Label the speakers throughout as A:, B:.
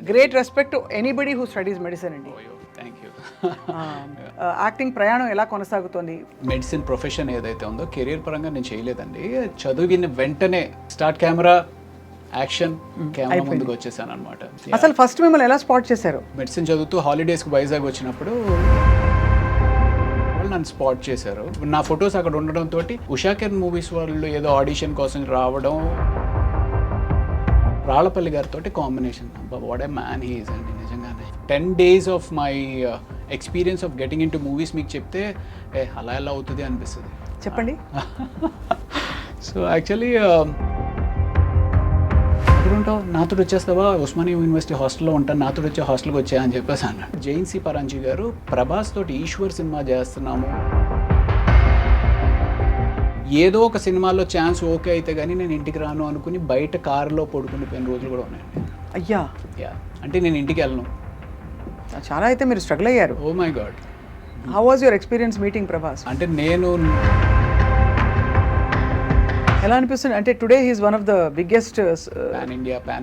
A: Great respect to anybody who studies medicine అండి.
B: Thank you.
A: Acting ప్రయాణం ఎలా కొనసాగుతోంది?
B: మెడిసిన్ ప్రొఫెషన్ ఏదైతే ఉందో కెరీర్ పరంగా నేను చేయలేదండి. చదివిన వెంటనే స్టార్ట్ కెమెరా యాక్షన్ కెమెరా ముందుకు వచ్చేసాను అనమాట.
A: అసలు ఫస్ట్ మిమ్మల్ని ఎలా స్పాట్ చేశారు?
B: మెడిసిన్ చదువుతూ హాలిడేస్కి వైజాగ్ వచ్చినప్పుడు వాళ్ళు నన్ను స్పాట్ చేశారు. నా ఫొటోస్ అక్కడ ఉండడంతో ఉషాకెన్ మూవీస్ వాళ్ళు ఏదో ఆడిషన్ కోసం రావడం, రాళ్ళపల్లి గారితో combination. What a man he is అండి నిజంగానే. 10 days of my experience of getting in to movies మీకు చెప్తే అలా ఎలా అవుతుంది అనిపిస్తుంది.
A: చెప్పండి.
B: సో యాక్చువల్లీ ఎక్కడుంటావు, నాతో వచ్చేస్తావా, ఉస్మానియా యూనివర్సిటీ హాస్టల్లో ఉంటాను, నాతో వచ్చే హాస్టల్కి వచ్చా అని చెప్పేసి అన్నాడు. జైన్సీ పరాంజీ గారు ప్రభాస్ తోటి ఈశ్వర్ సినిమా చేస్తున్నాము, ఏదో ఒక సినిమాలో ఛాన్స్ ఓకే అయితే కానీ నేను ఇంటికి రాను అనుకుని బయట కారులో పడుకునిపోయిన రోజులు కూడా ఉన్నాయండి.
A: అయ్యా.
B: యా, అంటే నేను ఇంటికి వెళ్ళను.
A: చాలా అయితే మీరు స్ట్రగుల్ అయ్యారు.
B: Oh my god.
A: How was your experience meeting Prabhas?
B: అంటే నేను
A: ఎలా అనిపిస్తుంది అంటే today he's one of the biggest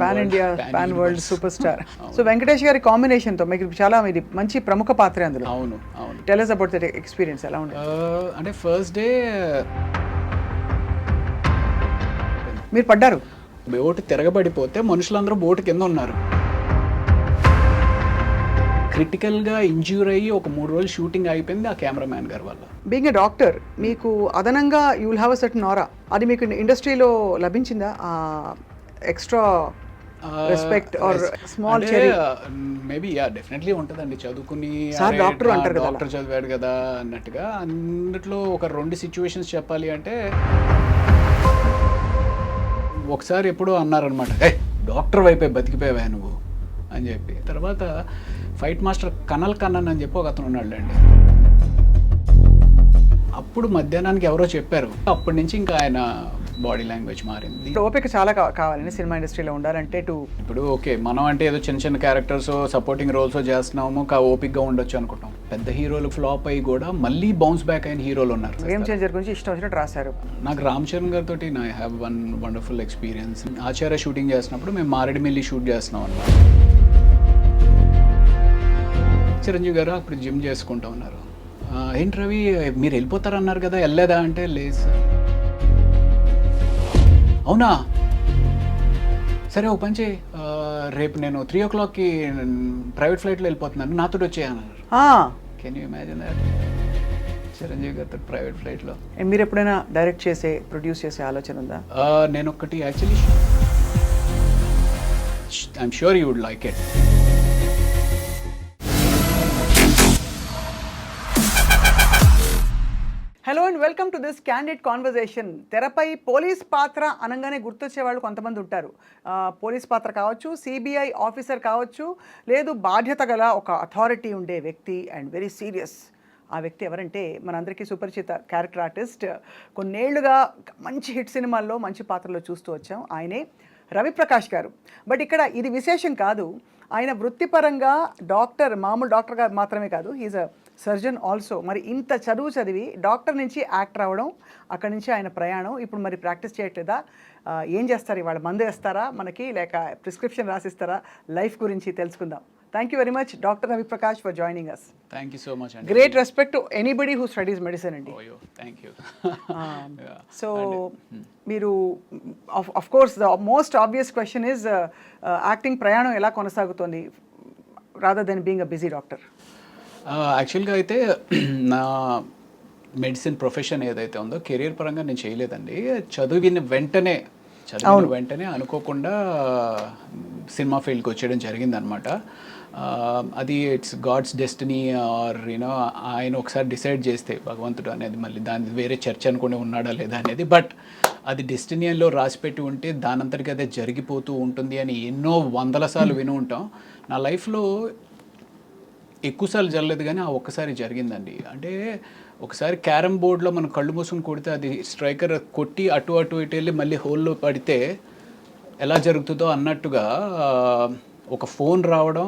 B: pan India
A: pan world super star. So Venkatesh గారి కాంబినేషన్తో మీకు చాలా ఇది మంచి ప్రముఖ పాత్ర అందులో.
B: అవును అవును.
A: Tell us about that experience ఎలా ఉంది?
B: అంటే ఫస్ట్ డే
A: మీరు పడ్డారు.
B: బోటు తిరగబడిపోతే మనుషులందరూ బోటు కింద ఉన్నారు. క్రిటికల్గా ఇంజ్యూర్ అయ్యి ఒక 3 రోజులు షూటింగ్ అయిపోయింది ఆ కెమెరామ్యాన్ గారి వల్ల.
A: బీయింగ్ ఎ డాక్టర్ మీకు అదనంగా you will have a certain aura. అది మీకు ఇండస్ట్రీలో లభించిందా? Extra respect or small cherry?
B: Maybe yeah, definitely ఉంటుందండి. చదువుకుని
A: సార్ డాక్టర్ అంటారు కదా,
B: డాక్టర్ చదివాడు కదా అన్నట్టుగా. అందుట్లో ఒక 2 సిచ్యువేషన్స్ చెప్పాలి అంటే, ఒకసారి ఎప్పుడో అన్నారనమాట, డాక్టర్ వైపే బతికిపోయావా నువ్వు అని చెప్పి. తర్వాత ఫైట్ మాస్టర్ కనల్ కన్నన్ అని చెప్పి ఒక అతను ఉన్నాడులేండి. అప్పుడు మధ్యాహ్నానికి ఎవరో చెప్పారు. అప్పటి నుంచి ఇంకా ఆయన బాడీ లాంగ్వేజ్ మారింది.
A: ఓపిక చాలా కావాలని సినిమా ఇండస్ట్రీలో ఉండాలంటే
B: ఇప్పుడు ఓకే, మనం అంటే ఏదో చిన్న చిన్న క్యారెక్టర్స్ సపోర్టింగ్ రోల్స్ చేస్తున్నాము, ఓపిక్గా ఉండొచ్చు అనుకుంటాం. పెద్ద హీరోలు ఫ్లాప్ అయ్యి కూడా మళ్ళీ బౌన్స్ బ్యాక్ అయిన హీరోలు ఉన్నారు.
A: గేమ్ చేంజర్ గురించి ఇష్టం వచ్చినట్టు రాశారు.
B: నాకు రామ్ చరణ్ గారితో I have one wonderful experience. Acharya shooting చేసినప్పుడు మేము మారేడుమిల్లి షూట్ చేస్తున్నాం అన్నమాట. చిరంజీవి గారు అప్పుడు జిమ్ చేసుకుంటూ ఉన్నారు. ఏంటి రవి మీరు వెళ్ళిపోతారన్నారు కదా, వెళ్ళలేదా అంటే, లేదు సార్. అవునా, సరే ఒక పంచి, రేపు నేను 3 o'clockకి ప్రైవేట్ ఫ్లైట్లో వెళ్ళిపోతున్నాను, నాతో వచ్చేయన్నారు. Can you imagine that? Chiranjeevi గారితో ప్రైవేట్ ఫ్లైట్లో.
A: మీరు ఎప్పుడైనా డైరెక్ట్ చేసే ప్రొడ్యూస్ చేసే ఆలోచన ఉందా?
B: నేను ఒకటి actually I'm sure you would like it.
A: Hello and welcome to this candid conversation. తెరపై పోలీస్ పాత్ర అనగానే గుర్తొచ్చే వాళ్ళు కొంతమంది ఉంటారు. పోలీస్ పాత్ర కావచ్చు, సిబిఐ ఆఫీసర్ కావచ్చు, లేదు బాధ్యత గల ఒక అథారిటీ ఉండే వ్యక్తి అండ్ వెరీ సీరియస్. ఆ వ్యక్తి ఎవరంటే మనందరికీ సుపరిచిత క్యారెక్టర్ ఆర్టిస్ట్, కొన్నేళ్లుగా మంచి హిట్ సినిమాల్లో మంచి పాత్రలో చూస్తూ వచ్చాం. ఆయనే రవిప్రకాష్ గారు. బట్ ఇక్కడ ఇది విశేషం కాదు. ఆయన వృత్తిపరంగా డాక్టర్, మామూలు డాక్టర్గా మాత్రమే కాదు, హీజ్ అ సర్జన్ ఆల్సో. మరి ఇంత చదువు చదివి డాక్టర్ నుంచి యాక్టర్ అవ్వడం, అక్కడి నుంచి ఆయన ప్రయాణం, ఇప్పుడు మరి ప్రాక్టీస్ చేయట్లేదా? ఏం చేస్తారు ఇవాళ? మందు వేస్తారా మనకి, లేక ప్రిస్క్రిప్షన్ రాసిస్తారా? లైఫ్ గురించి తెలుసుకుందాం. Thank you very much doctor Raviprakash for joining us.
B: Thank you so much అండి.
A: Great respect to anybody who studies medicine అండి.
B: Thank you.
A: సో మీరు of course the most obvious question is acting ప్రయాణం ఎలా కొనసాగుతోంది rather than being a busy doctor?
B: యాక్చువల్గా అయితే నా medicine profession ఏదైతే ఉందో కెరీర్ పరంగా నేను చేయలేదండి. చదివిన వెంటనే అనుకోకుండా సినిమా ఫీల్డ్కి వచ్చేయడం జరిగిందనమాట. అది it's God's destiny or you know, ఆయన ఒకసారి డిసైడ్ చేస్తే భగవంతుడు అనేది, మళ్ళీ దాని వేరే చర్చ అనుకుని ఉన్నాడా లేదా అనేది, బట్ అది డెస్టినీలో రాసిపెట్టి ఉంటే దానంతటికి అదే జరిగిపోతూ ఉంటుంది అని ఎన్నో 100 సార్లు విని ఉంటాం. నా లైఫ్లో ఎక్కువసార్లు జరగలేదు కానీ ఆ ఒక్కసారి జరిగిందండి. అంటే ఒకసారి క్యారమ్ బోర్డ్లో మనం కళ్ళు మూసుకొని కొడితే అది స్ట్రైకర్ కొట్టి అటు ఇటు వెళ్ళి మళ్ళీ హోల్లో పడితే ఎలా జరుగుతుందో అన్నట్టుగా ఒక ఫోన్ రావడం,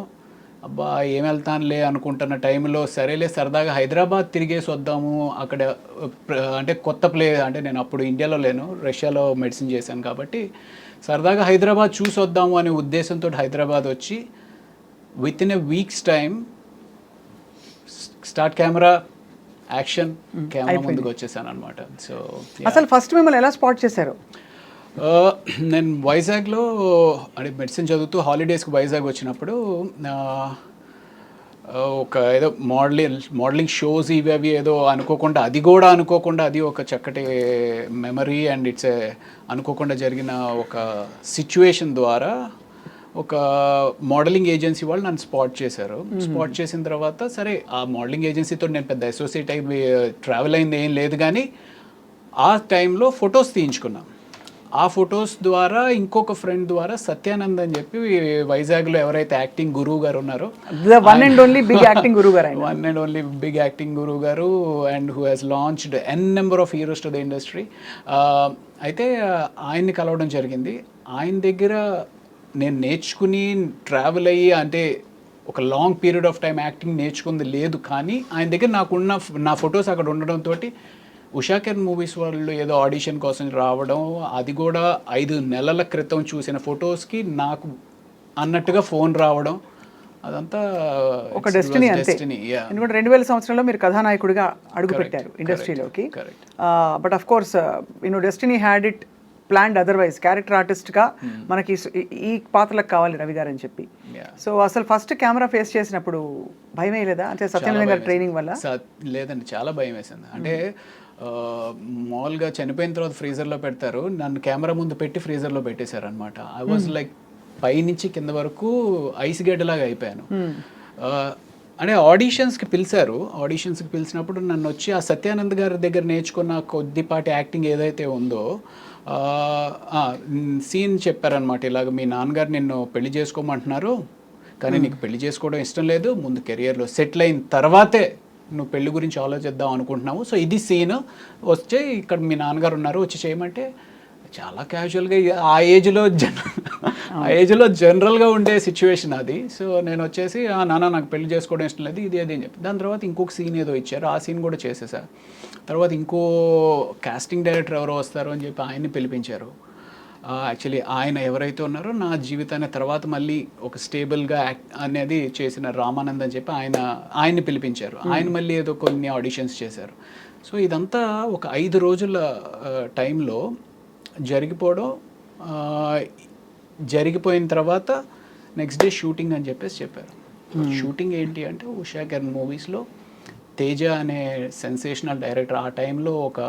B: అబ్బా ఏం వెళ్తానులే అనుకుంటున్న టైంలో సరేలే సరదాగా హైదరాబాద్ తిరిగేసి వద్దాము, అక్కడ అంటే కొత్త అంటే నేను అప్పుడు ఇండియాలో లేను, రష్యాలో మెడిసిన్ చేశాను కాబట్టి సరదాగా హైదరాబాద్ చూసి వద్దాము అనే ఉద్దేశంతో హైదరాబాద్ వచ్చి with in a weeks time start camera action camera ముందుకు వచ్చేసాను అనమాట. సో
A: అసలు ఫస్ట్ మిమ్మల్ని ఎలా స్పాట్ చేశారు?
B: నేను వైజాగ్లో అంటే మెడిసిన్ చదువుతూ హాలిడేస్కి వైజాగ్ వచ్చినప్పుడు ఒక ఏదో మోడలింగ్ షోస్ ఇవి అవి ఏదో అనుకోకుండా అది ఒక చక్కటి మెమరీ అండ్ ఇట్స్ అనుకోకుండా జరిగిన ఒక సిచ్యువేషన్ ద్వారా ఒక మోడలింగ్ ఏజెన్సీ వాళ్ళు నన్ను స్పాట్ చేశారు. స్పాట్ చేసిన తర్వాత సరే ఆ మోడలింగ్ ఏజెన్సీతో నేను పెద్ద అసోసియేట్ అయ్యి ట్రావెల్ అయింది ఏం లేదు, కానీ ఆ టైంలో ఫొటోస్ తీయించుకున్నాం. ఆ ఫొటోస్ ద్వారా ఇంకొక ఫ్రెండ్ ద్వారా సత్యానంద్ అని చెప్పి వైజాగ్లో ఎవరైతే యాక్టింగ్ గురువు గారు ఉన్నారో,
A: one and only big acting గురువు గారు and who has launched N number of heroes to the industry. అయితే ఆయన్ని కలవడం జరిగింది. ఆయన దగ్గర నేను నేర్చుకుని ట్రావెల్ అయ్యి అంటే ఒక long period of time acting నేర్చుకుంది లేదు, కానీ ఆయన దగ్గర నా ఫొటోస్ అక్కడ ఉండడంతో ఉషాకిరణ్ మూవీస్ వాళ్ళు ఏదో ఆడిషన్ కోసం రావడం, అది కూడా 5 నెలల క్రితం చూసిన ఫొటోస్కి నాకు అన్నట్టుగా ఫోన్ రావడం, అదంతా ఒక డెస్టినీ అంతే. ఎందుకంటే 2000 సంవత్సరంలో మీరు కథానాయకుడిగా అడుగుపెట్టారు ఇండస్ట్రీలోకి. But of course destiny had it planned otherwise. Character ఆర్టిస్ట్గా మనకి ఈ పాత్రలకు కావాలి రవి గారు అని చెప్పి. సో అసలు ఫస్ట్ కెమెరా ఫేస్ చేసినప్పుడు భయం వేయలేదా? అంటే సత్యనారాయణ గారి ట్రైనింగ్ వల్ల?
B: లేదండి, చాలా భయం వేసింది. అంటే మామూలుగా చనిపోయిన తర్వాత ఫ్రీజర్లో పెడతారు, నన్ను కెమెరా ముందు పెట్టి ఫ్రీజర్లో పెట్టేశారు అనమాట. ఐ వాజ్ లైక్ పైనుంచి కింద వరకు ఐస్ గడ్డలాగా అయిపోయాను. అంటే ఆడిషన్స్కి పిలిచినప్పుడు నన్ను వచ్చి ఆ సత్యానంద్ గారి దగ్గర నేర్చుకున్న కొద్దిపాటి యాక్టింగ్ ఏదైతే ఉందో సీన్ చెప్పారనమాట. ఇలాగ మీ నాన్నగారు నిన్ను పెళ్లి చేసుకోమంటున్నారు, కానీ నీకు పెళ్లి చేసుకోవడం ఇష్టం లేదు, ముందు కెరియర్లో సెటిల్ అయిన తర్వాతే నువ్వు పెళ్లి గురించి ఆలోచిద్దాం అనుకుంటున్నావు, సో ఇది సీన్, వచ్చే ఇక్కడ మీ నాన్నగారు ఉన్నారు వచ్చి చేయమంటే చాలా క్యాజువల్గా ఆ ఏజ్లో జనరల్గా ఉండే సిచ్యువేషన్ అది. సో నేను వచ్చేసి నాన్న నాకు పెళ్లి చేసుకోవడం ఇష్టం లేదు ఇది అది అని చెప్పి, దాని తర్వాత ఇంకొక సీన్ ఏదో ఇచ్చారు, ఆ సీన్ కూడా చేసేసా. తర్వాత ఇంకో కాస్టింగ్ డైరెక్టర్ ఎవరో వస్తారు అని చెప్పి ఆయన్ని పిలిపించారు. యాక్చువల్లీ ఆయన ఎవరైతే ఉన్నారో నా జీవితాన్ని తర్వాత మళ్ళీ ఒక స్టేబుల్గా యాక్ట్ అనేది చేసిన రామానంద్ అని చెప్పి ఆయన్ని పిలిపించారు. ఆయన మళ్ళీ ఏదో కొన్ని ఆడిషన్స్ చేశారు. సో ఇదంతా ఒక 5 రోజుల టైంలో జరిగిపోయిన తర్వాత నెక్స్ట్ డే షూటింగ్ అని చెప్పారు. షూటింగ్ ఏంటి అంటే ఉషాకిరణ్ మూవీస్లో తేజ అనే సెన్సేషనల్ డైరెక్టర్, ఆ టైంలో ఒక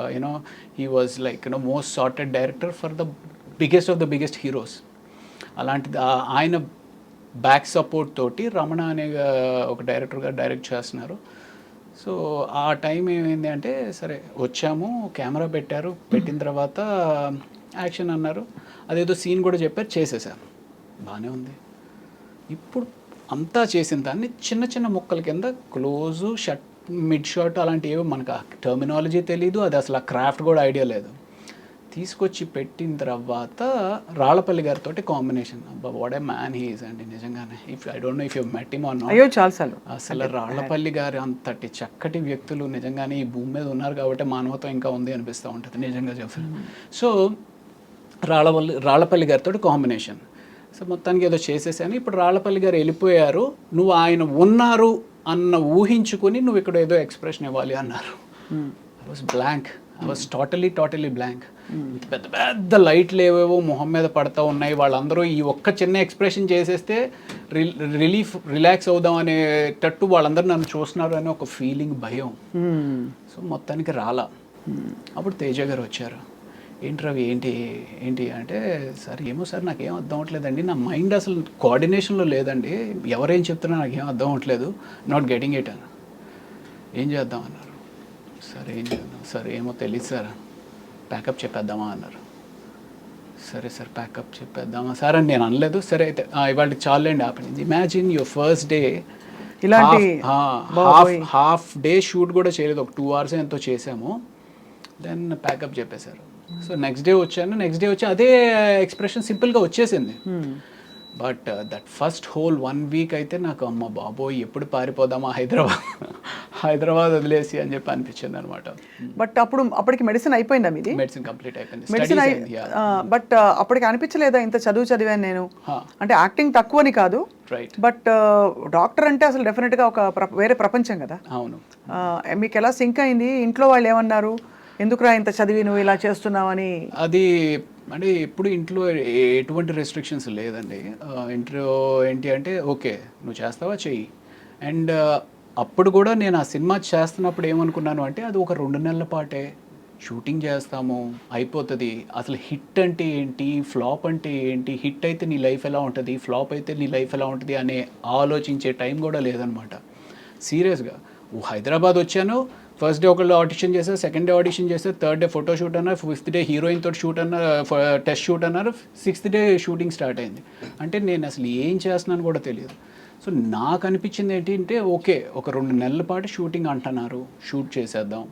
B: he was like most sorted director for the biggest heroes. అలాంటిది ఆయన బ్యాక్ సపోర్ట్ తోటి రమణ అనే ఒక డైరెక్టర్గా డైరెక్ట్ చేస్తున్నారు. సో ఆ టైం ఏమైంది అంటే సరే వచ్చాము, కెమెరా పెట్టిన తర్వాత యాక్షన్ అన్నారు, అదేదో సీన్ కూడా చెప్పారు, చేసేసాను, బాగానే ఉంది. ఇప్పుడు అంతా చేసిన దాన్ని చిన్న చిన్న ముక్కల కింద క్లోజు షట్ మిడ్ షాట్ అలాంటివి ఏవో మనకు ఆ టర్మినాలజీ తెలీదు, అది అసలు ఆ క్రాఫ్ట్ కూడా ఐడియా లేదు. తీసుకొచ్చి పెట్టిన తర్వాత రాళ్ళపల్లి గారితో కాంబినేషన్, అబ్బా what a man he is అండి నిజంగానే. I don't no if you met him or not.
A: అయ్యో చాలాసార్లు.
B: అసలు రాళ్ళపల్లి గారు అంతటి చక్కటి వ్యక్తులు నిజంగానే ఈ భూమి మీద ఉన్నారు కాబట్టి మానవత్వం ఇంకా ఉంది అనిపిస్తూ ఉంటుంది నిజంగా చెప్పాను. సో రాళ్ళపల్లి గారితో కాంబినేషన్. సో మొత్తానికి ఏదో చేసేసాను. ఇప్పుడు రాళ్ళపల్లి గారు వెళ్ళిపోయారు, నువ్వు ఆయన ఉన్నారు అన్న ఊహించుకుని నువ్వు ఇక్కడ ఏదో ఎక్స్ప్రెషన్ ఇవ్వాలి అన్నారు. I was blank, I was totally blank. పెద్ద పెద్ద లైట్లు ఏవేవో మొహం మీద పడతా ఉన్నాయి, వాళ్ళందరూ ఈ ఒక్క చిన్న ఎక్స్ప్రెషన్ చేసేస్తే రిలాక్స్ అవుదాం అనేటట్టు వాళ్ళందరూ నన్ను చూస్తున్నారు అనే ఒక ఫీలింగ్, భయం. సో మొత్తానికి రాలా. అప్పుడు తేజ గారు వచ్చారు, ఏంటి రవి ఏంటి అంటే, సార్ ఏమో సార్ నాకేం అర్థం అవ్వట్లేదండి, నా మైండ్ అసలు కోఆర్డినేషన్లో లేదండి, ఎవరేం చెప్తున్నా నాకేం అర్థం అవ్వట్లేదు, నాట్ గెటింగ్ ఇట్ అని. ఏం చేద్దాం అన్నారు. సరే ఏం చేద్దాం సార్, ఏమో తెలియదు సార్, ప్యాకప్ చెప్పేద్దామా అన్నారు. సరే సార్ ప్యాకప్ చెప్పేద్దామా సార్ అని నేను అనలేదు. సరే అయితే ఇవాళ చాలండి ఆపండి. ఇమాజిన్ యువర్ ఫస్ట్ డే,
A: ఇలాంటి
B: హాఫ్ డే షూట్ కూడా చేయలేదు, ఒక 2 hours ఎంతో చేసాము, దెన్ ప్యాకప్ చెప్పేశారు. సో నెక్స్ట్ డే వచ్చి అదే ఎక్స్ప్రెషన్ సింపుల్గా వచ్చేసింది. But that first whole 1 week అయితే నాకు అమ్మ బాబోయ్ ఎప్పుడు పారిపోదామా హైదరాబాద్ వదిలేసి అని చెప్పి అనిపించింది అనమాట.
A: బట్ అప్పటికి మెడిసిన్ అయిపోయిందా మీది?
B: మెడిసిన్ కంప్లీట్ అయిపోయింది,
A: మెడిసిన్
B: స్టడీస్ అయింది.
A: బట్ అప్పటికి అనిపించలేదా ఇంత చదివాను నేను, అంటే యాక్టింగ్ తక్కువని కాదు,
B: రైట్.
A: బట్ డాక్టర్ అంటే అసలు డెఫినెట్గా ఒక వేరే ప్రపంచం కదా.
B: అవును.
A: మీకు ఎలా సింక్ అయింది? ఇంట్లో వాళ్ళు ఏమన్నారు, ఎందుకురా ఇంత చదివి నువ్వు ఇలా చేస్తున్నావని?
B: అది అంటే ఎప్పుడు ఇంట్లో ఎటువంటి రెస్ట్రిక్షన్స్ లేదండి. ఇంట్లో ఏంటి అంటే ఓకే నువ్వు చేస్తావా చెయ్యి. అండ్ అప్పుడు కూడా నేను ఆ సినిమా చేస్తున్నప్పుడు ఏమనుకున్నాను అంటే అది ఒక 2 నెలల పాటే షూటింగ్ చేస్తాము అయిపోతుంది. అసలు హిట్ అంటే ఏంటి, ఫ్లాప్ అంటే ఏంటి, హిట్ అయితే నీ లైఫ్ ఎలా ఉంటుంది, ఫ్లాప్ అయితే నీ లైఫ్ ఎలా ఉంటుంది అనే ఆలోచించే టైం కూడా లేదనమాట. సీరియస్గా హైదరాబాద్ వచ్చాను, ఫస్ట్ డే ఒకళ్ళు ఆడిషన్ చేశారు, సెకండ్ డే ఆడిషన్ చేశారు, థర్డ్ డే ఫోటో షూట్ అన్నారు, 5th డే హీరోయిన్ తోటి షూట్ అన్నారు, టెస్ట్ షూట్ అన్నారు, 6th డే షూటింగ్ స్టార్ట్ అయింది. అంటే నేను అసలు ఏం చేస్తున్నాను కూడా తెలియదు. సో నాకు అనిపించింది ఏంటి అంటే ఓకే ఒక 2 నెలల పాటు షూటింగ్ అంటున్నారు, షూట్ చేసేద్దాం,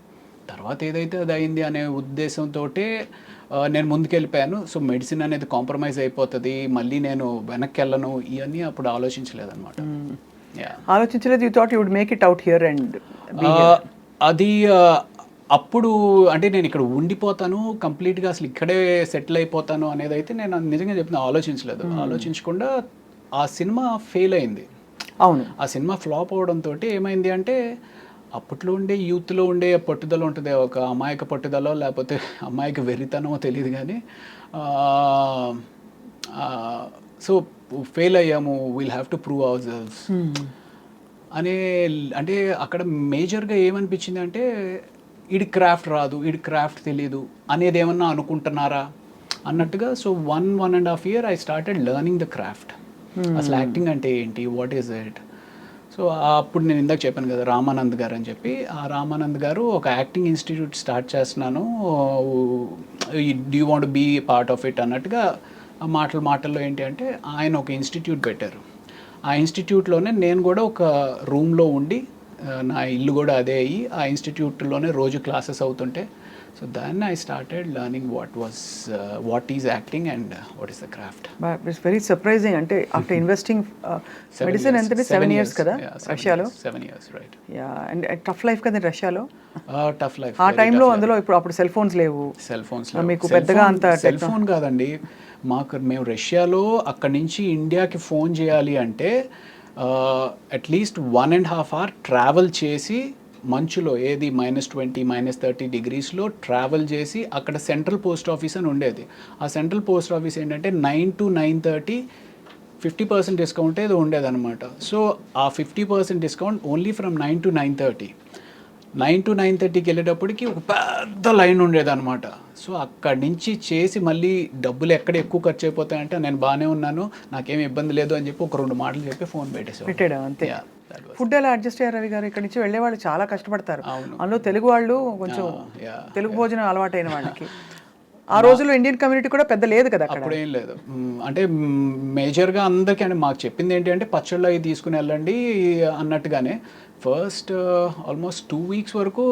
B: తర్వాత ఏదైతే అది అయింది అనే ఉద్దేశంతో నేను ముందుకెళ్ళిపోయాను. సో మెడిసిన్ అనేది కాంప్రమైజ్ అయిపోతుంది, మళ్ళీ నేను వెనక్కి వెళ్ళను, ఇవన్నీ అప్పుడు ఆలోచించలేదన్నమాట.
A: ఆలోచించలేదు. You thought you would make it out here and
B: అది అప్పుడు అంటే నేను ఇక్కడ ఉండిపోతాను కంప్లీట్గా, అసలు ఇక్కడే సెటిల్ అయిపోతాను అనేది అయితే నేను నిజంగా చెప్తున్నా ఆలోచించలేదు. ఆలోచించకుండా ఆ సినిమా ఫెయిల్ అయింది.
A: అవును,
B: ఆ సినిమా ఫ్లాప్ అవడంతో ఏమైంది అంటే అప్పట్లో ఉండే యూత్లో ఉండే పట్టుదల ఉంటుంది, ఒక అమాయక పట్టుదల లేకపోతే అమాయక వెర్రితనమో తెలియదు కానీ సో ఫెయిల్ అయ్యాము, we'll have to prove our selves అనే. అంటే అక్కడ మేజర్గా ఏమనిపించింది అంటే ఈడి క్రాఫ్ట్ రాదు, ఈడి క్రాఫ్ట్ తెలీదు అనేది ఏమన్నా అనుకుంటున్నారా అన్నట్టుగా. So 1.5 year I started learning the craft. అసలు యాక్టింగ్ అంటే ఏంటి, వాట్ ఈస్ ఇట్. సో అప్పుడు నేను ఇందాక చెప్పాను కదా రామానంద్ గారు అని చెప్పి, ఆ రామానంద్ గారు ఒక యాక్టింగ్ ఇన్స్టిట్యూట్ స్టార్ట్ చేస్తున్నాను, do you want be part of it అన్నట్టుగా ఆ మాటల్లో ఏంటి అంటే ఆయన ఒక ఇన్స్టిట్యూట్ పెట్టారు. ఆ ఇన్స్టిట్యూట్లోనే నేను కూడా ఒక రూమ్లో ఉండి, నా ఇల్లు కూడా అదే అయ్యి ఆ ఇన్స్టిట్యూట్లోనే రోజు క్లాసెస్ అవుతుంటే, సో దాన్ని I started learning what is acting and what is the craft.
A: It's very surprising. అంటే ఆఫ్టర్ ఇన్వెస్టింగ్ మెడిసిన్ అంటే 7 years కదా రష్యాలో.
B: 7 years, right.
A: Yeah, and tough life కదా రష్యాలో.
B: టఫ్ లైఫ్
A: ఆ టైంలో అందులో అప్పుడు సెల్ ఫోన్స్ లేవు, మీకు పెద్దగా అంత
B: సెల్ ఫోన్ కాదండి. మేము రష్యాలో అక్కడి నుంచి ఇండియాకి ఫోన్ చేయాలి అంటే అట్లీస్ట్ 1.5 hour ట్రావెల్ చేసి మంచులో, ఏది -20 -30 degreesలో ట్రావెల్ చేసి అక్కడ సెంట్రల్ పోస్ట్ ఆఫీస్ అని ఉండేది. ఆ సెంట్రల్ పోస్ట్ ఆఫీస్ ఏంటంటే 9 to 9:30 50% డిస్కౌంట్ ఏదో ఉండేదన్నమాట. సో ఆ 50% discount only from 9 to 9:30. 9 to 9:30కి వెళ్ళేటప్పటికి ఒక పెద్ద లైన్ ఉండేదన్నమాట. సో అక్కడి నుంచి చేసి మళ్ళీ డబ్బులు ఎక్కడ ఎక్కువ ఖర్చు అయిపోతాయంటే నేను బాగానే ఉన్నాను, నాకేమి ఇబ్బంది లేదు అని చెప్పి ఒక 2 మాటలు చెప్పి ఫోన్
A: పెట్టాడు అంతే. ఫుడ్ ఎలా అడ్జస్ట్ అయ్యారు రవి గారు? ఇక్కడ నుంచి వెళ్ళే వాళ్ళు చాలా కష్టపడతారు,
B: అవును.
A: అందులో తెలుగు వాళ్ళు కొంచెం తెలుగు భోజనం అలవాటైన వాళ్ళకి. ఆ రోజుల్లో ఇండియన్ కమ్యూనిటీ కూడా పెద్ద లేదు కదా అక్కడ.
B: అప్పుడు ఏం లేదు. అంటే మేజర్గా అందరికీ అంటే మాకు చెప్పింది ఏంటి అంటే పచ్చళ్ళు అవి తీసుకుని వెళ్ళండి అన్నట్టుగానే. ఫస్ట్ ఆల్మోస్ట్ 2 weeks వరకు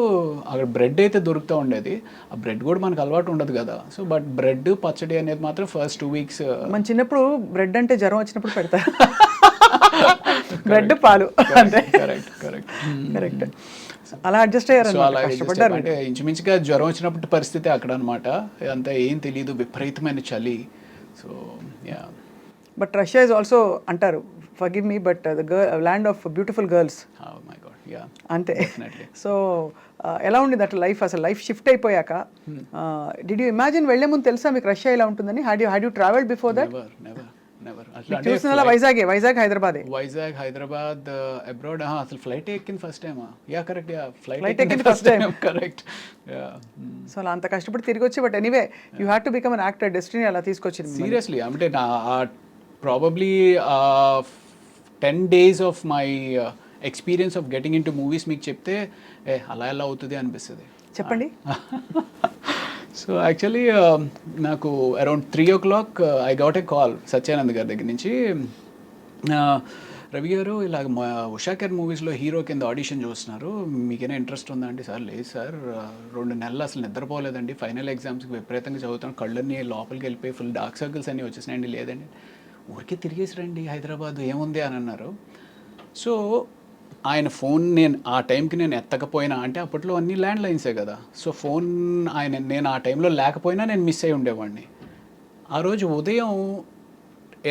B: అక్కడ బ్రెడ్ అయితే దొరుకుతూ ఉండేది. ఆ బ్రెడ్ కూడా మనకు అలవాటు ఉండదు కదా. సో బట్ బ్రెడ్ పచ్చడి అనేది మాత్రం ఫస్ట్ 2 weeks.
A: మన చిన్నప్పుడు బ్రెడ్ అంటే జ్వరం వచ్చినప్పుడు పెడతారు, బ్రెడ్ పాలు అంతే.
B: Correct correct correct.
A: అలా అడ్జస్ట్ అయ్యారు, కష్టపడ్డారు.
B: అంటే ఇంచుమించుగా జ్వరం వచ్చినప్పుడు పరిస్థితి అక్కడ అనమాట. అంతా ఏం తెలియదు, విపరీతమైన చలి. So yeah.
A: But Russia is also అంటారు, forgive me, but the land of beautiful girls.
B: My god, yeah
A: అంతే. సో ఎలా ఉండేది అట్లా లైఫ్? అసలు లైఫ్ షిఫ్ట్ అయిపోయాక డిడ్ యూ ఇమాజిన్ వెళ్లే ముందు తెలుసా మీకు రష్యా ఇలా ఉంటుందని? Had you travelled before that? చూసిన వైజాగ్
B: హైదరాబాద్ అబ్రాడ్ అసలు ఫ్లైట్ ఎక్కింది first time. Yeah correct, yeah
A: flight ఎక్కింది ఫస్ట్ టైం,
B: కరెక్ట్.
A: సో అలా అంత కష్టపడి తిరిగి వచ్చి, but anyway you had to become an actor, destiny అలా తీసుకొచ్చింది.
B: సీరియస్లీ అంటే నా probably 10 days of my experience of getting in to movies మీకు చెప్తే అలా ఎలా అవుతుంది అనిపిస్తుంది.
A: చెప్పండి.
B: సో యాక్చువల్లీ నాకు around 3 o'clock I got a call Satyanand గారి దగ్గర నుంచి. రవి గారు ఇలాగ మా ఉషాకర్ మూవీస్లో హీరో కింద ఆడిషన్ చూస్తున్నారు, మీకైనా ఇంట్రెస్ట్ ఉందా అంటే, సార్ లేదు సార్ 2 నెలలు అసలు నిద్రపోలేదండి, ఫైనల్ ఎగ్జామ్స్కి విపరీతంగా చదువుతాను, కళ్ళన్నీ లోపలికి వెళ్ళిపోయి ఫుల్ డార్క్ సర్కిల్స్ అన్నీ వచ్చేసినాయండి. లేదండి ఊరికే తిరిగేసి రండి హైదరాబాద్ ఏముంది అని అన్నారు. సో ఆయన ఫోన్ నేను ఆ టైంకి నేను ఎత్తకపోయినా, అంటే అప్పట్లో అన్ని ల్యాండ్ లైన్సే కదా, సో ఫోన్ నేను ఆ టైంలో లేకపోయినా నేను మిస్ అయి ఉండేవాడిని. ఆ రోజు ఉదయం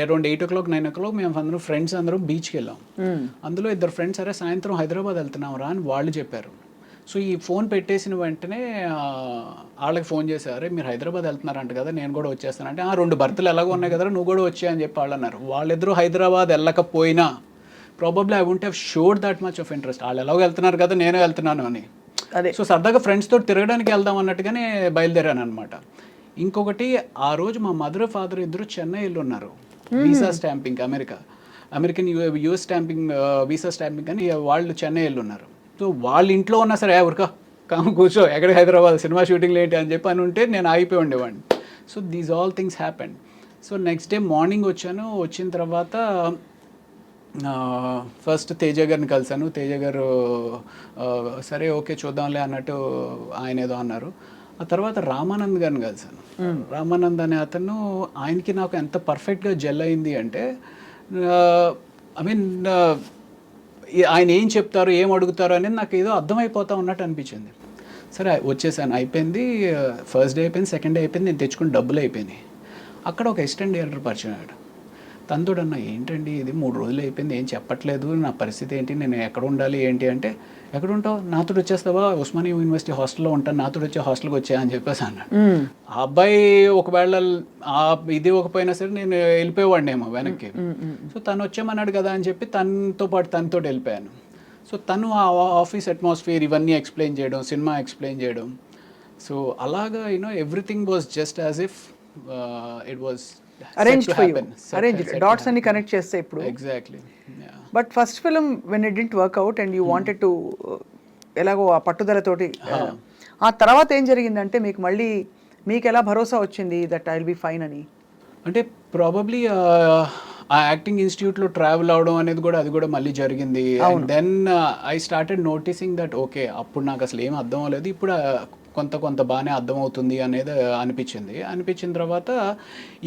B: అరౌండ్ 8 o'clock 9 o'clock మేము అందరం ఫ్రెండ్స్ అందరం బీచ్కి వెళ్ళాం. అందులో 2 ఫ్రెండ్స్ సరే సాయంత్రం హైదరాబాద్ వెళ్తున్నాం రా అని వాళ్ళు చెప్పారు. సో ఈ ఫోన్ పెట్టేసిన వెంటనే వాళ్ళకి ఫోన్ చేశారు, మీరు హైదరాబాద్ వెళ్తున్నారంట కదా, నేను కూడా వచ్చేస్తానంటే 2 బర్త్లు ఎలాగో ఉన్నాయి కదా నువ్వు కూడా వచ్చా అని చెప్పి వాళ్ళు అన్నారు. వాళ్ళిద్దరూ హైదరాబాద్ వెళ్ళకపోయినా probably I won't have showed that much of interest. వాళ్ళు ఎలాగో వెళ్తున్నారు కదా నేను వెళ్తున్నాను అని.
A: అదే
B: సో సరదాగా ఫ్రెండ్స్ తోటి తిరగడానికి వెళ్దాం అన్నట్టుగానే బయలుదేరాను అనమాట. ఇంకొకటి, ఆ రోజు మా మదర్ ఫాదర్ ఇద్దరు చెన్నైలో ఉన్నారు, visa stamping, American US stamping, visa stamping అని వాళ్ళు చెన్నైలో ఉన్నారు. సో వాళ్ళ ఇంట్లో ఉన్నా సరే ఊరికా కాము కూర్చో, ఎక్కడ హైదరాబాద్ సినిమా షూటింగ్లు ఏంటి అని చెప్పి అని ఉంటే నేను ఆగిపోయి ఉండేవాడిని. So these all things happened. So next day morning వచ్చాను. వచ్చిన తర్వాత ఫస్ట్ తేజ గారిని కలిశాను. తేజ గారు సరే ఓకే చూద్దాంలే అన్నట్టు ఆయన ఏదో అన్నారు. ఆ తర్వాత రామానంద్ గారిని కలిశాను. రామానంద్ అనే అతను, ఆయనకి నాకు ఎంత పర్ఫెక్ట్గా జెల్ అయింది అంటే, ఐ మీన్ ఆయన ఏం చెప్తారు ఏం అడుగుతారు అనేది నాకు ఏదో అర్థమైపోతా ఉన్నట్టు అనిపించింది. సరే వచ్చేసాను, అయిపోయింది. ఫస్ట్ డే అయిపోయింది, సెకండ్ డే అయిపోయింది, నేను తెచ్చుకుని డబ్బులు అయిపోయినాయి. అక్కడ ఒక అసిస్టెంట్ డైరెక్టర్ పరిచయం అయ్యాడు. తనతోడన్నా ఏంటండి ఇది 3 రోజులు అయిపోయింది ఏం చెప్పట్లేదు, నా పరిస్థితి ఏంటి, నేను ఎక్కడ ఉండాలి ఏంటి అంటే, ఎక్కడ ఉంటావు, నాతో వచ్చేస్తావా, ఉస్మానియా యూనివర్సిటీ హాస్టల్లో ఉంటాను, నాతో వచ్చే హాస్టల్కి వచ్చా అని చెప్పేసి అన్నాడు. ఆ అబ్బాయి ఒకవేళ ఇది ఒకపోయినా సరే నేను వెళ్ళిపోయేవాడినేమో వెనక్కి. సో తను వచ్చామన్నాడు కదా అని చెప్పి తనతో పాటు తనతో వెళ్ళిపోయాను. సో తను ఆ ఆఫీస్ అట్మాస్ఫియర్ ఇవన్నీ ఎక్స్ప్లెయిన్ చేయడం, సినిమా ఎక్స్ప్లెయిన్ చేయడం. సో అలాగా everything was just as if it was
A: arranged for you, arranged, dots అన్ని కనెక్ట్ చేస్తే ఇప్పుడు.
B: Exactly.
A: But first film when it didn't work out and you wanted to, ఎలాగో ఆ పట్టుదలతోటి, ఆ తర్వాత ఏం జరిగిందంటే మీకు ఎలా భరోసా వచ్చింది that I will be fine అని?
B: అంటే ప్రాబబ్లీ ఆ యాక్టింగ్ ఇన్స్టిట్యూట్లో ట్రావెల్ అవడం అనేది కూడా అది కూడా మళ్ళీ జరిగింది. And then I started noticing that okay, అప్పుడు నాకు అసలు ఏం అర్థం అవ్వలేదు, ఇప్పుడు కొంత బాగానే అర్థమవుతుంది అనేది అనిపించిన తర్వాత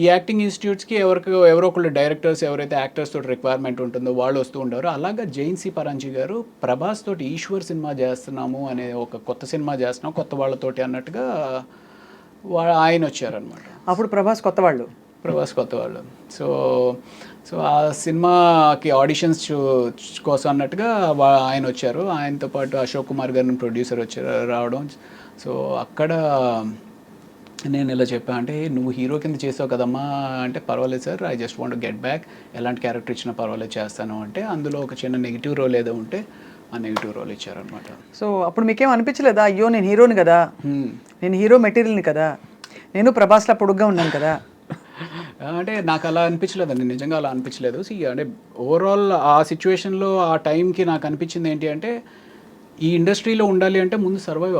B: ఈ యాక్టింగ్ ఇన్స్టిట్యూట్స్కి ఎవరో ఒకళ్ళు డైరెక్టర్స్, ఎవరైతే యాక్టర్స్ తోటి రిక్వైర్మెంట్ ఉంటుందో వాళ్ళు వస్తూ ఉంటారు. అలాగా జైన్సీ పరాంజీ గారు ప్రభాస్ తోటి ఈశ్వర్ సినిమా చేస్తున్నాము అనే ఒక కొత్త సినిమా చేస్తున్నాం కొత్త వాళ్ళతోటి అన్నట్టుగా ఆయన వచ్చారనమాట.
A: అప్పుడు ప్రభాస్ కొత్త వాళ్ళు.
B: సో ఆ సినిమాకి ఆడిషన్స్ కోసం అన్నట్టుగా ఆయన వచ్చారు. ఆయనతో పాటు అశోక్ కుమార్ గారిని ప్రొడ్యూసర్ రావడం. సో అక్కడ నేను ఇలా చెప్పాను, అంటే నువ్వు హీరో కింద చేసావు కదమ్మా అంటే, పర్వాలేదు sir, I just want get back, ఎలాంటి క్యారెక్టర్ ఇచ్చినా పర్వాలేదు చేస్తాను అంటే, అందులో ఒక చిన్న నెగిటివ్ రోల్ ఏదో ఉంటే ఆ నెగిటివ్ రోల్ ఇచ్చారనమాట.
A: సో అప్పుడు మీకేం అనిపించలేదా, అయ్యో నేను హీరోని కదా, నేను హీరో మెటీరియల్ని కదా, నేను ప్రభాస్లా పొడుగ్గా ఉన్నాను కదా?
B: అంటే నాకు అలా అనిపించలేదండి, నిజంగా అలా అనిపించలేదు. అంటే ఓవరాల్ ఆ సిచ్యువేషన్లో ఆ టైంకి నాకు అనిపించింది ఏంటి అంటే, ఈ ఇండస్ట్రీలో ఉండాలి అంటే ముందు సర్వైవ్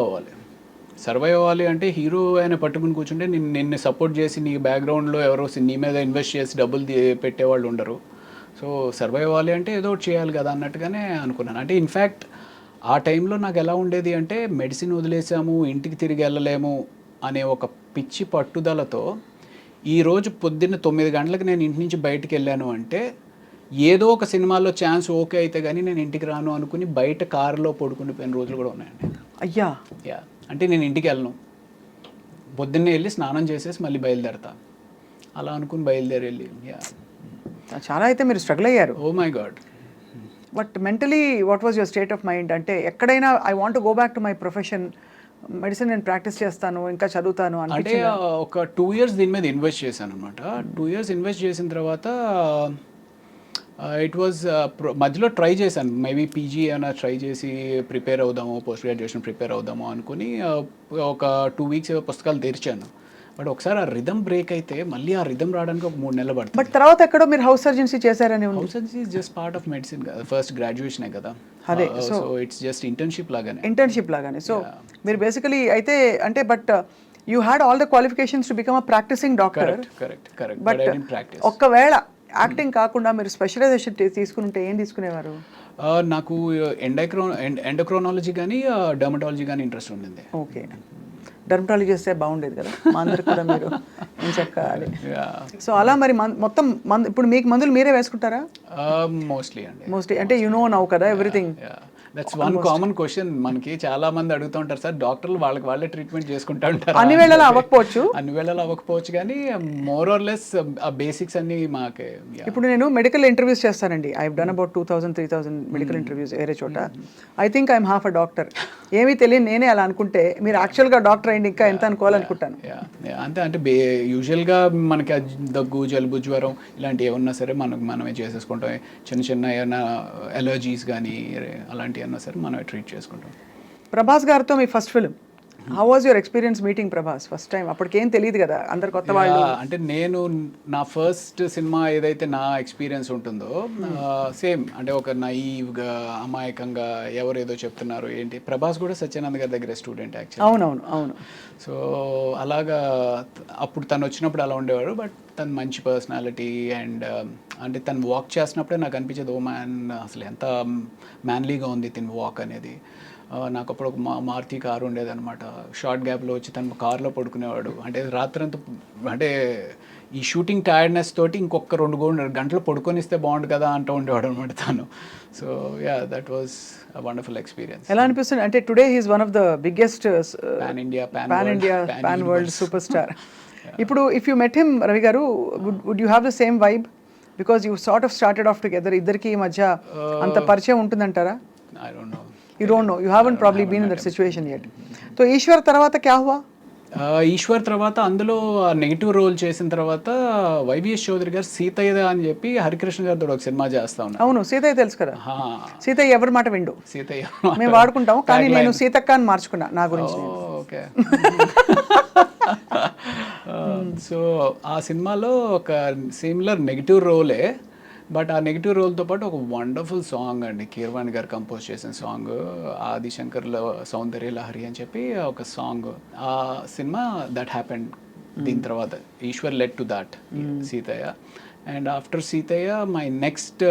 B: అవ్వాలి అంటే హీరో ఆయన పట్టుకుని కూర్చుంటే నిన్ను సపోర్ట్ చేసి నీ బ్యాక్గ్రౌండ్లో ఎవరో నీ మీద ఇన్వెస్ట్ చేసి డబ్బులు పెట్టేవాళ్ళు ఉండరు. సో సర్వైవ్ అవ్వాలి అంటే ఏదో ఒకటి చేయాలి కదా అన్నట్టుగానే అనుకున్నాను. అంటే ఇన్ఫ్యాక్ట్ ఆ టైంలో నాకు ఎలా ఉండేది అంటే, మెడిసిన్ వదిలేసాము, ఇంటికి తిరిగి వెళ్ళలేము అనే ఒక పిచ్చి పట్టుదలతో ఈరోజు పొద్దున్న 9 గంటలకు నేను ఇంటి నుంచి బయటికి వెళ్ళాను అంటే, ఏదో ఒక సినిమాలో ఛాన్స్ ఓకే అయితే కానీ నేను ఇంటికి రాను అనుకుని బయట కారులో పడుకునిపోయిన రోజులు కూడా ఉన్నాయండి.
A: అయ్యా.
B: అంటే నేను ఇంటికి వెళ్ళను, పొద్దున్నే వెళ్ళి స్నానం చేసేసి మళ్ళీ బయలుదేరతా, అలా అనుకుని బయలుదేరి
A: చాలా అయితే మీరు స్ట్రగుల్ అయ్యారు.
B: Oh my god.
A: But mentally what was your state of mind? అంటే ఎక్కడైనా I want to go back to my profession, medicine నేను ప్రాక్టీస్ చేస్తాను, ఇంకా చదువుతాను
B: అంటే ఒక 2 years దీని మీద ఇన్వెస్ట్ చేశాను అనమాట. 2 years ఇన్వెస్ట్ చేసిన తర్వాత ఇట్ వాజ్ మధ్యలో ట్రై చేశాను, మేబీ పీజీ ఏమైనా ట్రై చేసి ప్రిపేర్ అవుదాము, పోస్ట్ గ్రాడ్యుయేషన్ ప్రిపేర్ అవుదాము అనుకుని ఒక 2 weeks పుస్తకాలు తెరిచాను. బట్ ఒకసారి ఆ రిథమ్ బ్రేక్ అయితే మళ్ళీ ఆ రిథమ్ రావడానికి ఒక 3 నెలలు పడుతుంది.
A: బట్ తర్వాత ఎక్కడో మీరు హౌస్ సర్జన్సీ చేశారని?
B: House surgency is just part of medicine కదా, ఫస్ట్ గ్రాడ్యుయేషనే కదా.
A: అదే.
B: సో ఇట్స్ జస్ట్ ఇంటర్న్షిప్ లాగానే. సో మీరు బేసికలీ అయితే అంటే, but you had all the qualifications to become a practising doctor. Correct.
A: But ఒక్కవేళ యాక్టింగ్ కాకుండా మీరు స్పెషలైజేషన్ తీసుకుంటే ఏం తీసుకునేవారు?
B: నాకు ఎండోక్రోనాలజీ కానీ డర్మటాలజీ కానీ ఇంట్రెస్ట్ ఉండింది.
A: ఓకే. డర్మటాలజీ చేస్తే బాగుండేది కదా, మా అందరికి కూడా మీరు ఏం చెప్పాలి.
B: Yeah.
A: సో అలా మరి మొత్తం ఇప్పుడు మీకు మందులు మీరే వేసుకుంటారా?
B: మోస్ట్లీ అండి.
A: మోస్ట్లీ అంటే యు నో నౌ కదా everything.
B: That's one common question మనకి చాలా మంది అడుగుతూ ఉంటారు, సార్ డాక్టర్లు వాళ్ళే ట్రీట్మెంట్ చేసుకుంటా ఉంటారు.
A: అన్ని వేళలా అవ్వకపోవచ్చు,
B: అన్ని వేళలా అవ్వకపోవచ్చు కానీ మోర్ ఆర్ లెస్ ఆ బేసిక్స్ అన్ని మాకే.
A: ఇప్పుడు నేను మెడికల్ ఇంటర్వ్యూస్ చేస్తానండి. I done about 2000-3000 medical interviews వేరే చోట. I think I'm half a doctor. ఏమీ తెలియదు నేనే అలా అనుకుంటే, మీరు యాక్చువల్గా డాక్టర్ అయింది ఇంకా ఎంత అనుకోవాలనుకుంటాను.
B: అంటే యూజువల్గా మనకి దగ్గు, జలుబు, జ్వరం ఇలాంటివి ఏమన్నా సరే మనమే చేసేసుకుంటాం. చిన్న ఏమైనా ఎలర్జీస్ కానీ అలాంటివి ఏమన్నా సరే మనమే ట్రీట్ చేసుకుంటాం.
A: ప్రభాస్ గారితో మీ first film, how was your experience meeting Prabhas first time? అప్పటికేం తెలియదు కదా, అందరు కొత్త వాళ్ళు.
B: అంటే నేను నా ఫస్ట్ సినిమా ఏదైతే నా ఎక్స్పీరియన్స్ ఉంటుందో సేమ్ అంటే ఒక నైవ్గా అమాయకంగా ఎవరేదో చెప్తున్నారు ఏంటి. ప్రభాస్ కూడా సత్యానంద్ గారి దగ్గర స్టూడెంట్ యాక్చువల్లీ.
A: అవును.
B: సో అలాగా అప్పుడు తను వచ్చినప్పుడు అలా ఉండేవాడు. బట్ తను మంచి పర్సనాలిటీ అండ్ అంటే తను వాక్ చేసినప్పుడే నాకు అనిపించేది, ఓ మ్యాన్ అసలు ఎంత మ్యాన్లీగా ఉంది తిని వాక్ అనేది. నాకు అప్పుడు ఒక మారుతి కారు ఉండేదన్నమాట. షార్ట్ గ్యాప్లో వచ్చి తను కార్లో పడుకునేవాడు. అంటే రాత్రంతా అంటే ఈ షూటింగ్ టైర్డ్నెస్ తోటి ఇంకొక 2 గంటలు పడుకొనిస్తే బాగుండు కదా అంటూ ఉండేవాడు అనమాట తను. So that was a wonderful experience.
A: ఎలా అనిపిస్తుంది అంటే today he's one of the biggest pan world super star. ఇప్పుడు if you met him Ravi garu, would you have the same vibe? Because you sort of started off together. ఇద్దరికి మధ్య అంత పరిచయం ఉంటుందంటారా?
B: I don't know.
A: You don't know. You haven't probably been in that situation yet. So Eshwar తర్వాత క్యా హువా?
B: ఈశ్వర్ తర్వాత అందులో negative role చేసిన తర్వాత వైవిఎస్ చౌదరి గారు సీతయ్య అని చెప్పి హరికృష్ణ గారితో ఒక సినిమా చేస్తా ఉన్నారు.
A: అవును, సీతయ్య తెలుసు కదా. సీతయ్య ఎవరి మాట విండు,
B: సీతయ్య
A: మేము వాడుకుంటాం. కానీ నేను సీతక్క అని మార్చుకున్నా నా గురించి.
B: ఓకే. సో ఆ సినిమాలో ఒక సిమిలర్ నెగిటివ్ రోలే. బట్ ఆ నెగిటివ్ రోల్తో పాటు ఒక వండర్ఫుల్ సాంగ్ అండి, కీరవాణి గారు కంపోజ్ చేసిన సాంగ్, ఆదిశంకర్లో సౌందర్య లహరి అని చెప్పి ఒక సాంగ్. ఆ సినిమా దట్ హ్యాపెండ్. దీని తర్వాత Eeshwar led to that Seethayya. And after Seethayya my next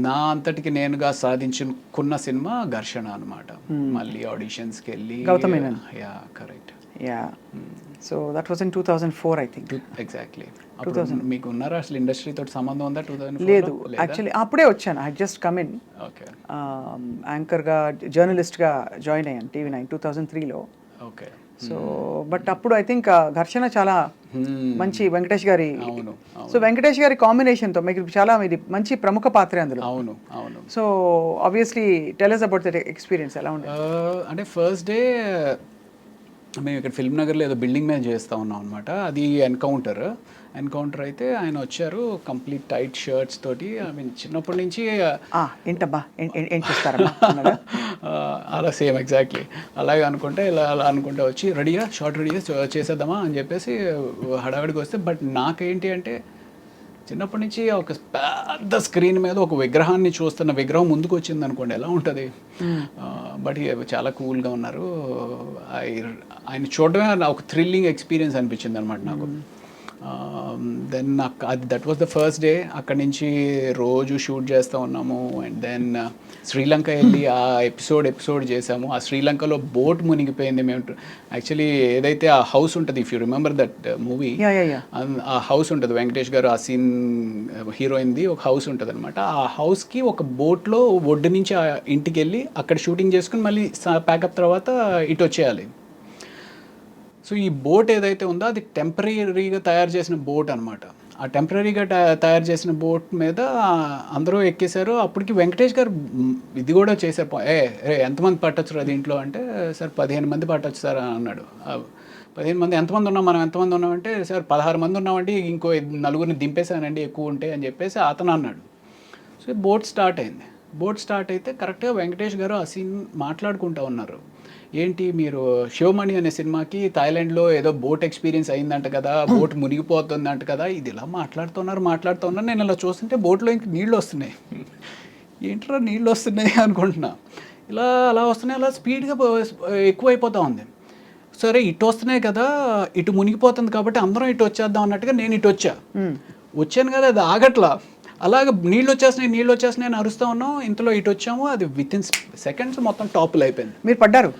B: నా అంతటికి నేనుగా సాధించుకున్న సినిమా ఘర్షణ అనమాట. మళ్ళీ ఆడిషన్స్కి వెళ్ళి. Yeah correct.
A: Yeah. So that was in 2004 I think.
B: Exactly. మీకు ఉన్నారా అసలు ఇండస్ట్రీ తోటి సంబంధం ఉందా? 2004
A: లేదు యాక్చువల్లీ, అప్పుడే వచ్చాను. I just come in.
B: Okay.
A: యాంకర్గా జర్నలిస్ట్గా జాయిన్ అయ్యాను TV9 2003లో.
B: ఓకే.
A: సో బట్ అప్పుడు ఐ థింక్ ఘర్షణ చాలా మంచి వెంకటేష్ గారి. సో వెంకటేష్ గారి కాంబినేషన్తో మీకు చాలా ఇది మంచి ప్రముఖ పాత్ర అందులో.
B: అవును.
A: So obviously tell us about that experience. ఎలా ఉండేది?
B: అంటే ఫస్ట్ డే మేము ఇక్కడ ఫిల్మ్ నగర్లో ఏదో బిల్డింగ్ మీద చేస్తూ ఉన్నాం అనమాట. అది ఎన్కౌంటర్ అయితే ఆయన వచ్చారు కంప్లీట్ టైట్ షర్ట్స్ తోటి. ఐ మీన్ చిన్నప్పటి నుంచి
A: ఏంటబ్బా ఏం చేస్తారా
B: అలా సేమ్ ఎగ్జాక్ట్లీ అలాగే అనుకుంటే అలా అనుకుంటే వచ్చి రెడీగా షార్ట్ రెడీగా చేసేద్దామా అని చెప్పేసి హడావిడికి వస్తే. బట్ నాకేంటి అంటే చిన్నప్పటి నుంచి ఒక పెద్ద స్క్రీన్ మీద ఒక విగ్రహాన్ని చూస్తున్న విగ్రహం ముందుకు వచ్చింది అనుకోండి, ఎలా ఉంటుంది. బట్ చాలా కూల్గా ఉన్నారు. ఆయన చూడడమే ఒక థ్రిల్లింగ్ ఎక్స్పీరియన్స్ అనిపించింది అనమాట నాకు. దెన్ నాకు అది that was the first day. అక్కడి నుంచి రోజు షూట్ చేస్తూ ఉన్నాము. అండ్ దెన్ శ్రీలంక వెళ్ళి ఆ ఎపిసోడ్ చేసాము. ఆ శ్రీలంకలో బోట్ మునిగిపోయింది. మేము యాక్చువల్లీ ఏదైతే ఆ హౌస్ ఉంటుంది, if you remember that movie, ఆ హౌస్ ఉంటుంది వెంకటేష్ గారు ఆ సీన్ హీరోయిన్ది ఒక హౌస్ ఉంటుంది అనమాట. ఆ హౌస్కి ఒక బోట్లో ఒడ్డు నుంచి ఆ ఇంటికి వెళ్ళి అక్కడ షూటింగ్ చేసుకుని మళ్ళీ ప్యాకప్ తర్వాత ఇటు వచ్చేయాలి. సో ఈ బోట్ ఏదైతే ఉందో అది టెంపరీగా తయారు చేసిన బోట్ అనమాట. ఆ టెంపరీగా తయారు చేసిన బోట్ మీద అందరూ ఎక్కేశారు. అప్పటికి వెంకటేష్ గారు ఇది కూడా చేశారు. ఎంతమంది పట్టొచ్చు అది ఇంట్లో అంటే, సార్ 15 మంది పట్టొచ్చు సార్ అని అన్నాడు. 15 మంది ఎంతమంది ఉన్నాం, మనం ఎంతమంది ఉన్నామంటే, సార్ 16 మంది ఉన్నామండి, ఇంకో 4 దింపేశానండి ఎక్కువ ఉంటే అని చెప్పేసి అతను అన్నాడు. సో బోట్ స్టార్ట్ అయింది. బోట్ స్టార్ట్ అయితే కరెక్ట్గా వెంకటేష్ గారు ఆ సీన్ మాట్లాడుకుంటూ ఉన్నారు. ఏంటి మీరు శివమణి అనే సినిమాకి థాయిలాండ్లో ఏదో బోట్ ఎక్స్పీరియన్స్ అయిందంట కదా, బోట్ మునిగిపోతుందంట కదా, ఇది ఇలా మాట్లాడుతున్నారు. నేను ఇలా చూస్తుంటే బోట్లో ఇంక నీళ్ళు వస్తున్నాయి. ఏంట్రా నీళ్ళు వస్తున్నాయి అనుకుంటున్నా. అలా వస్తున్నాయి, అలా స్పీడ్గా ఎక్కువైపోతూ ఉంది. సరే ఇటు వస్తున్నాయి కదా, ఇటు మునిగిపోతుంది కాబట్టి అందరం ఇటు వచ్చేద్దాం అన్నట్టుగా నేను ఇటు వచ్చాను కదా, అది ఆగట్లా. అలాగే నీళ్ళు వచ్చేస్తున్నాయి అని అరుస్తూ ఉన్నాం. ఇంతలో ఇటు వచ్చాము, అది విత్ ఇన్ సెకండ్స్ మొత్తం టాపుల్ అయిపోయింది.
A: మీరు పడ్డారు?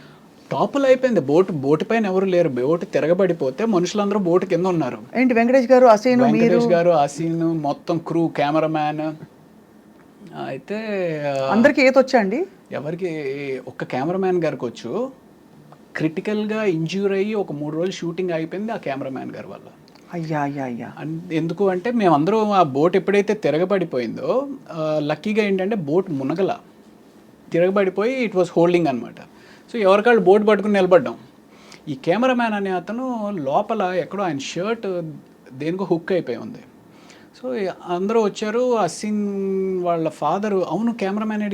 B: టాపుల్ అయిపోయింది. బోటు పైన ఎవరు లేరు. బోటు తిరగబడిపోతే మనుషులందరూ బోటు కింద ఉన్నారు.
A: ఏంటి వెంకటేష్ గారు, అసీను, మీరు?
B: వెంకటేష్ గారు, అసీన్, మొత్తం క్రూ, కెమెరామ్యాన్. అయితే
A: అందరికి ఈత వచ్చా అండి?
B: ఎవరికి, ఒక్క కెమెరామ్యాన్ గారికి వచ్చు. క్రిటికల్గా ఇంజ్యూర్ అయ్యి ఒక 3 రోజులు షూటింగ్ అయిపోయింది ఆ కెమెరామ్యాన్ గారి వల్ల.
A: అయ్యా అయ్యా అయ్యా.
B: ఎందుకు అంటే మేమందరం ఆ బోట్ ఎప్పుడైతే తిరగబడిపోయిందో లక్కీగా ఏంటంటే బోట్ మునగల, తిరగబడిపోయి ఇట్ వాస్ హోల్డింగ్ అనమాట. సో ఎవరికాళ్ళు బోట్ పట్టుకుని నిలబడ్డాం. ఈ కెమెరామ్యాన్ అనే అతను లోపల ఎక్కడో ఆయన షర్ట్ దేనికో హుక్ అయిపోయి ఉంది. సో అందరూ వచ్చారు. అసిన్ వాళ్ళ ఫాదరు, అవును కెమెరామ్యాన్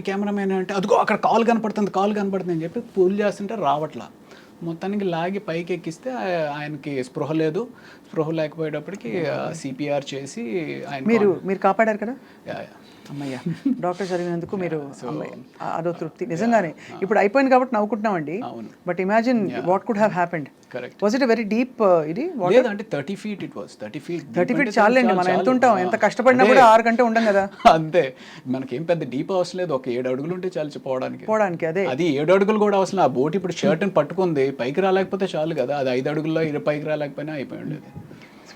B: అంటే అదిగో అక్కడ కాల్ కనపడుతుంది అని చెప్పి పూల్ చేస్తుంటే రావట్లా. మొత్తానికి లాగి పైకి ఎక్కిస్తే ఆయనకి స్పృహ లేకపోయేటప్పటికి సిపిఆర్ చేసి ఆయన
A: మీరు కాపాడారు కదా. అమ్మయ్య, డాక్టర్ చదివినందుకు మీరు అదో తృప్తి నిజంగానే. ఇప్పుడు అయిపోయింది కాబట్టి నవ్వుకుంటున్నామండి. But imagine what could have happened. Was it very deep? ఇది
B: అంటే 30 feet ఇట్ వాస్. 30 feet
A: చాలండి. మనం ఎంత ఉంటాం, ఎంత కష్టపడినా కూడా 6 గంటలు ఉండం కదా.
B: అంతే, మనకేం పెద్ద డీప్ అవసరం లేదు. ఒక 7 అడుగులు ఉంటే చాలు పోవడానికి.
A: అదే, అది
B: 7 అడుగులు కూడా అవసరం. ఆ బోట్ ఇప్పుడు షర్ట్ని పట్టుకుంది, పైకి రాలేకపోతే చాలు కదా. అది 5 అడుగుల్లో పైకి రాలేకపోయినా అయిపోయి ఉండేది.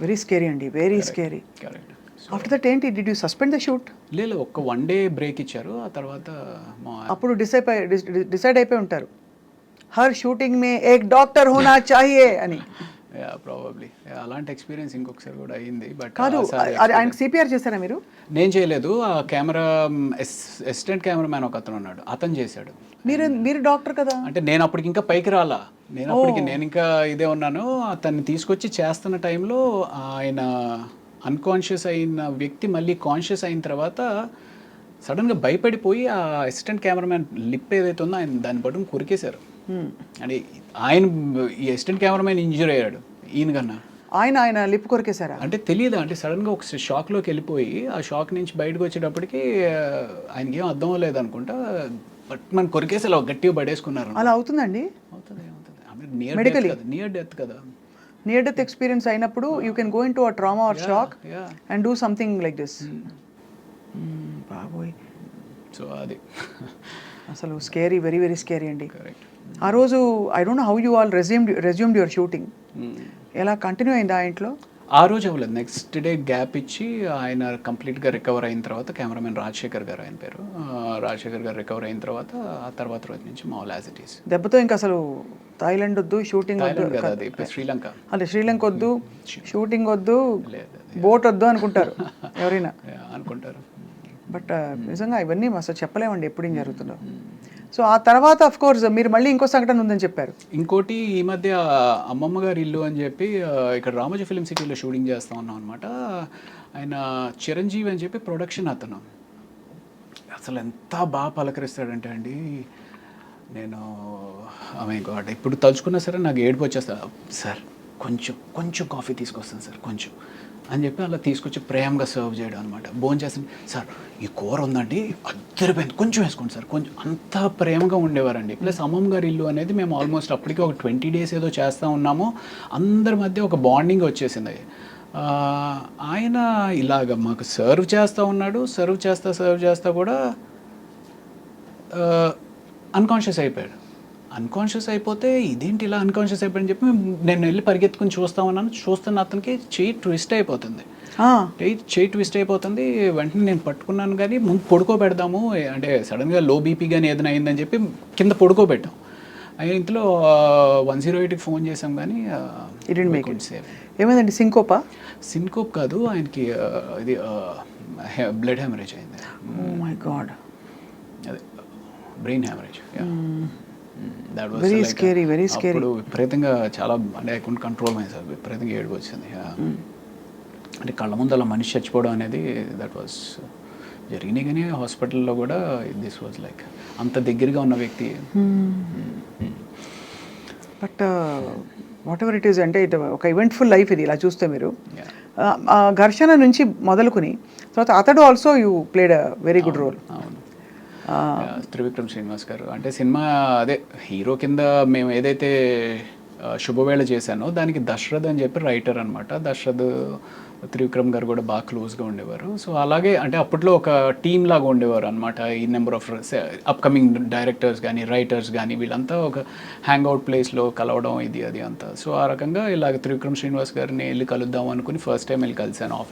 A: వెరీ స్కేరీ అండి, very scary.
B: Correct.
A: After that ఏంటి, did you suspend the shoot?
B: లేదు, ఒక 1 day బ్రేక్ ఇచ్చారు. ఆ తర్వాత
A: అప్పుడు డిసైడ్ అయిపోయి ఉంటారు, హర్ షూటింగ్ మే ఏక్ డాక్టర్ హోనా చాహియే అని.
B: ప్రాబబ్లీ అలాంటి ఎక్స్పీరియన్స్ ఇంకొకసారి కూడా అయింది. బట్
A: కాదు, ఆయనకి సిపిఆర్ చేశారా మీరు?
B: నేను చేయలేదు. ఆ కెమెరా అసిస్టెంట్ కెమెరామ్యాన్ ఒక అతను ఉన్నాడు, అతను చేశాడు.
A: మీరు డాక్టర్ కదా.
B: అంటే నేను అప్పటికి ఇంకా పైకి రాలా. నేను ఇంకా ఇదే ఉన్నాను. అతన్ని తీసుకొచ్చి చేస్తున్న టైంలో ఆయన అన్కాన్షియస్ అయిన వ్యక్తి మళ్ళీ కాన్షియస్ అయిన తర్వాత సడన్గా భయపడిపోయి ఆ అసిస్టెంట్ కెమెరామ్యాన్ లిప్ ఏదైతే ఉందో ఆయన దాన్ని పట్టుకుని కొరికేశారు. అంటే ఆయన, ఈ అసిస్టెంట్ కెమెరామ్యాన్ ఇంజ్యూర్ అయ్యాడు ఈయన కన్నా.
A: ఆయన లిప్ కొరికేశారా?
B: అంటే తెలియదు, అంటే సడన్గా ఒక షాక్లోకి వెళ్ళిపోయి ఆ షాక్ నుంచి బయటకు వచ్చేటప్పటికి ఆయనకి ఏం అర్థం అవ్వలేదు అనుకుంటా, బట్ మనం కొరికేసి అలా గట్టిగా పడేసుకున్నారు.
A: అలా అవుతుందండి?
B: అవుతుంది. నియర్ డెత్ కదా.
A: నియర్ డెత్ ఎక్స్పీరియన్స్ అయినప్పుడు you can go into a trauma or shock and do something like this. బాబోయ్.
B: సో అది
A: అసలు స్కేరీ, వెరీ వెరీ స్కేరీ అండి. ఆ రోజు I don't know how you all resumed your shooting. ఎలా continue అయింది ఆ ఇంట్లో?
B: ఆ రోజు అవ్వలేదు. నెక్స్ట్ డే గ్యాప్ ఇచ్చి ఆయన కంప్లీట్గా రికవర్ అయిన తర్వాత, కెమెరామెన్ రాజశేఖర్ గారు ఆయన పేరు, రాజశేఖర్ గారు రికవర్ అయిన తర్వాత ఆ తర్వాత రోజు నుంచి మామూలు యాజ్ ఇట్ ఈస్.
A: దెబ్బతో ఇంకా అసలు థాయిలాండ్ వద్దు, షూటింగ్ వద్దు,
B: శ్రీలంక,
A: అంటే శ్రీలంక వద్దు, షూటింగ్ వద్దు, బోట్ వద్దు అనుకుంటారు ఎవరైనా
B: అనుకుంటారు.
A: బట్ నిజంగా ఇవన్నీ అసలు చెప్పలేమండి ఎప్పుడు ఏం జరుగుతుందో. సో ఆ తర్వాత అఫ్ కోర్స్ మీరు మళ్ళీ ఇంకో సంఘటన ఉందని చెప్పారు.
B: ఇంకోటి, ఈ మధ్య అమ్మమ్మ గారి ఇల్లు అని చెప్పి ఇక్కడ రామోజీ ఫిలిం సిటీలో షూటింగ్ చేస్తూ ఉన్నాం అనమాట. ఆయన చిరంజీవి అని చెప్పి ప్రొడక్షన్ అతను. అసలు ఎంత బాగా పలకరిస్తాడంటే అండి, నేను గాడ్ ఇప్పుడు తలుచుకున్నా సరే నాకు ఏడుపు వచ్చేస్తా. సార్ కొంచెం కాఫీ తీసుకొస్తాను సార్ కొంచెం అని చెప్పి అలా తీసుకొచ్చి ప్రేమగా సర్వ్ చేయడం అనమాట. భోజనం చేస్తుంది, సార్ ఈ కూర ఉందండి అద్దరిపోయింది, కొంచెం వేసుకోండి సార్, కొంచెం. అంత ప్రేమగా ఉండేవారండి. ప్లస్ అమ్మమ్మ గారి ఇల్లు అనేది మేము ఆల్మోస్ట్ అప్పటికి ఒక 20 days ఏదో చేస్తూ ఉన్నాము. అందరి మధ్య ఒక బాండింగ్ వచ్చేసింది. ఆయన ఇలాగ మాకు సర్వ్ చేస్తూ ఉన్నాడు. సర్వ్ చేస్తా కూడా అన్కాన్షియస్ అయిపోయాడు. అన్కాన్షియస్ అయిపోతే ఇదేంటి ఇలా అన్కాన్షియస్ అయిపోయాడని చెప్పి నేను వెళ్ళి పరిగెత్తుకుని చూస్తున్న అతనికి చెయ్యి ట్విస్ట్ అయిపోతుంది. వెంటనే నేను పట్టుకున్నాను, కానీ ముందు పడుకోబెడదాము, అంటే సడన్గా లో బీపీ కానీ ఏదైనా అయిందని చెప్పి కింద పడుకోబెట్టాం. ఇంతలో 108కి ఫోన్ చేసాం, కానీ
A: ఏమైందండి? సింకోప్
B: కాదు, ఆయనకి ఇది బ్లడ్ హెమరేజ్ అయింది.
A: Oh my god.
B: అదే బ్రెయిన్ హెమరేజ్.
A: Very scary.
B: అప్పుడు విపరీతంగా చాలా, అంటే I couldn't control myself, విపరీతంగా ఏడుపు వచ్చింది. అంటే కళ్ళ ముందు అలా మనిషి చచ్చిపోవడం అనేది దట్ వాస్ జరిగినాయి. కానీ హాస్పిటల్లో కూడా దిస్ వాజ్ లైక్ అంత దగ్గరగా ఉన్న వ్యక్తి.
A: But whatever it is, అంటే ఇట్ ఒక ఈవెంట్ఫుల్ లైఫ్ ఇది ఇలా చూస్తే మీరు. ఘర్షణ నుంచి మొదలుకుని తర్వాత అతడు also you played a very good role.
B: అవును, త్రివిక్రమ్ శ్రీనివాస్ గారు అంటే సినిమా అదే హీరో కింద మేము ఏదైతే శుభవేళ చేశాను, దానికి దశరథ్ అని చెప్పి రైటర్ అనమాట. దశరథ్ త్రివిక్రమ్ గారు కూడా బాగా క్లోజ్గా ఉండేవారు. సో అలాగే అంటే అప్పట్లో ఒక టీమ్ లాగా ఉండేవారు అనమాట. ఈ నెంబర్ ఆఫ్ అప్కమింగ్ డైరెక్టర్స్ కానీ రైటర్స్ కానీ వీళ్ళంతా ఒక హ్యాంగ్ అవుట్ ప్లేస్లో కలవడం ఇది అది అంతా. సో ఆ రకంగా ఇలాగ త్రివిక్రమ్ శ్రీనివాస్ గారిని వెళ్ళి కలుద్దాం అనుకుని ఫస్ట్ టైం వెళ్ళి కలిశాను ఆఫీస్.